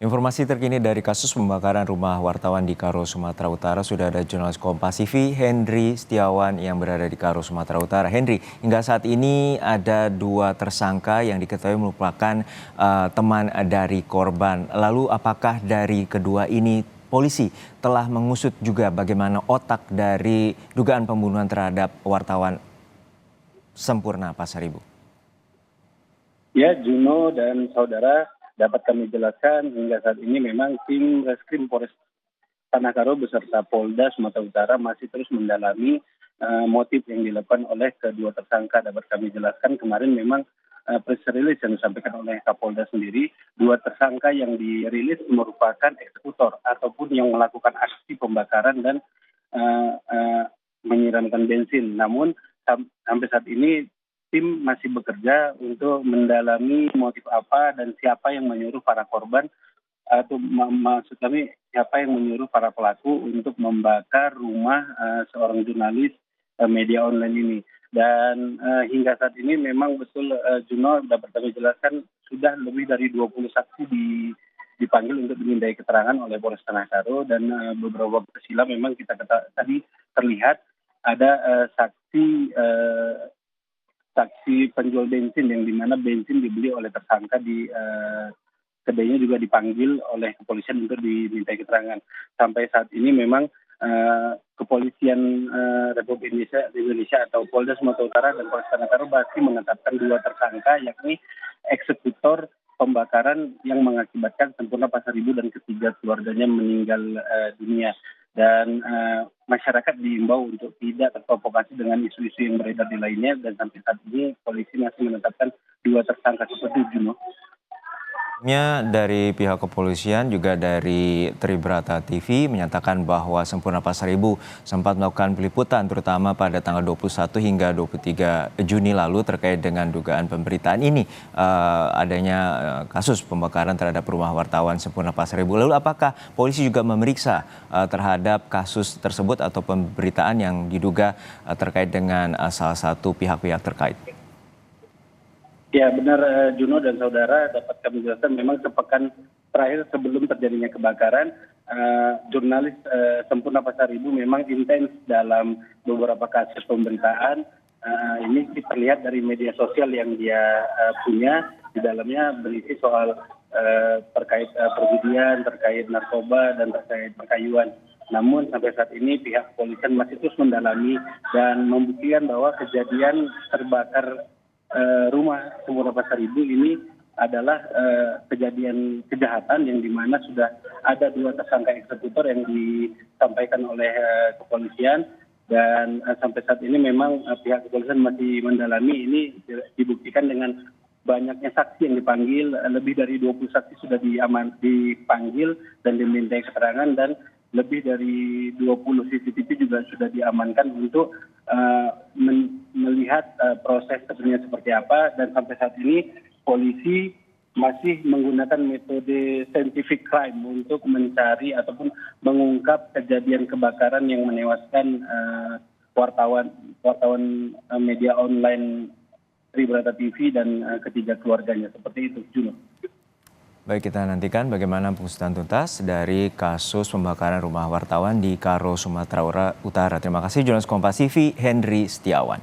Informasi terkini dari kasus pembakaran rumah wartawan di Karo, Sumatera Utara, sudah ada jurnalis Kompas TV Henry Setiawan yang berada di Karo, Sumatera Utara. Henry, hingga saat ini ada dua tersangka yang diketahui merupakan teman dari korban. Lalu apakah dari kedua ini polisi telah mengusut juga bagaimana otak dari dugaan pembunuhan terhadap wartawan Sempurna Pasaribu? Ya, Juno dan saudara, dapat kami jelaskan hingga saat ini memang tim Reskrim Polres Tanah Karo beserta Polda Sumatera Utara masih terus mendalami motif yang dilakukan oleh kedua tersangka. Dapat kami jelaskan kemarin memang press release yang disampaikan oleh Kapolda sendiri, dua tersangka yang dirilis merupakan eksekutor ataupun yang melakukan aksi pembakaran dan eh, eh, menyiramkan bensin. Namun sampai saat ini tim masih bekerja untuk mendalami motif apa dan siapa yang menyuruh para korban atau maksud kami siapa yang menyuruh para pelaku untuk membakar rumah seorang jurnalis media online ini. Dan hingga saat ini memang betul Juno dapat kami jelaskan sudah lebih dari 20 saksi dipanggil untuk dimintai keterangan oleh Polres Tanah Karo, dan beberapa waktu silam memang tadi terlihat ada saksi penjual bensin yang dimana bensin dibeli oleh tersangka di kedainya juga dipanggil oleh kepolisian untuk dimintai keterangan. Sampai saat ini memang kepolisian Republik Indonesia atau Polda Sumatera Utara dan Polres Tanah Karo masih menetapkan dua tersangka, yakni eksekutor pembakaran yang mengakibatkan Sempurna Pasaribu dan ketiga keluarganya meninggal dunia. Dan masyarakat diimbau untuk tidak terprovokasi dengan isu-isu yang beredar di lainnya, dan sampai saat ini polisi masih menetapkan dua tersangka seperti itu. Dari pihak kepolisian juga dari Tribrata TV menyatakan bahwa Sempurna Pasaribu sempat melakukan peliputan terutama pada tanggal 21 hingga 23 Juni lalu terkait dengan dugaan pemberitaan ini, adanya kasus pembakaran terhadap rumah wartawan Sempurna Pasaribu. Lalu apakah polisi juga memeriksa terhadap kasus tersebut atau pemberitaan yang diduga terkait dengan salah satu pihak-pihak terkait? Ya benar, Juno dan saudara, dapat kami jelaskan memang sepekan terakhir sebelum terjadinya kebakaran, jurnalis Sempurna Pasaribu memang intens dalam beberapa kasus pemberitaan. Ini terlihat dari media sosial yang dia punya, di dalamnya berisi soal terkait perjudian, terkait narkoba, dan terkait perkayuan. Namun sampai saat ini pihak kepolisian masih terus mendalami dan membuktikan bahwa kejadian terbakar rumah Sempurna Pasaribu ini adalah kejadian kejahatan yang dimana sudah ada dua tersangka eksekutor yang disampaikan oleh kepolisian, dan sampai saat ini memang pihak kepolisian masih mendalami. Ini dibuktikan dengan banyaknya saksi yang dipanggil, lebih dari 20 saksi sudah dipanggil dan dimintai keterangan, dan lebih dari 20 CCTV juga sudah diamankan untuk melihat proses sebenarnya seperti apa. Dan sampai saat ini polisi masih menggunakan metode scientific crime untuk mencari ataupun mengungkap kejadian kebakaran yang menewaskan wartawan media online Tribrata TV dan ketiga keluarganya. Seperti itu, Juno. Baik, kita nantikan bagaimana pengusutan tuntas dari kasus pembakaran rumah wartawan di Karo, Sumatera Utara. Terima kasih jurnalis Kompas TV Henry Setiawan.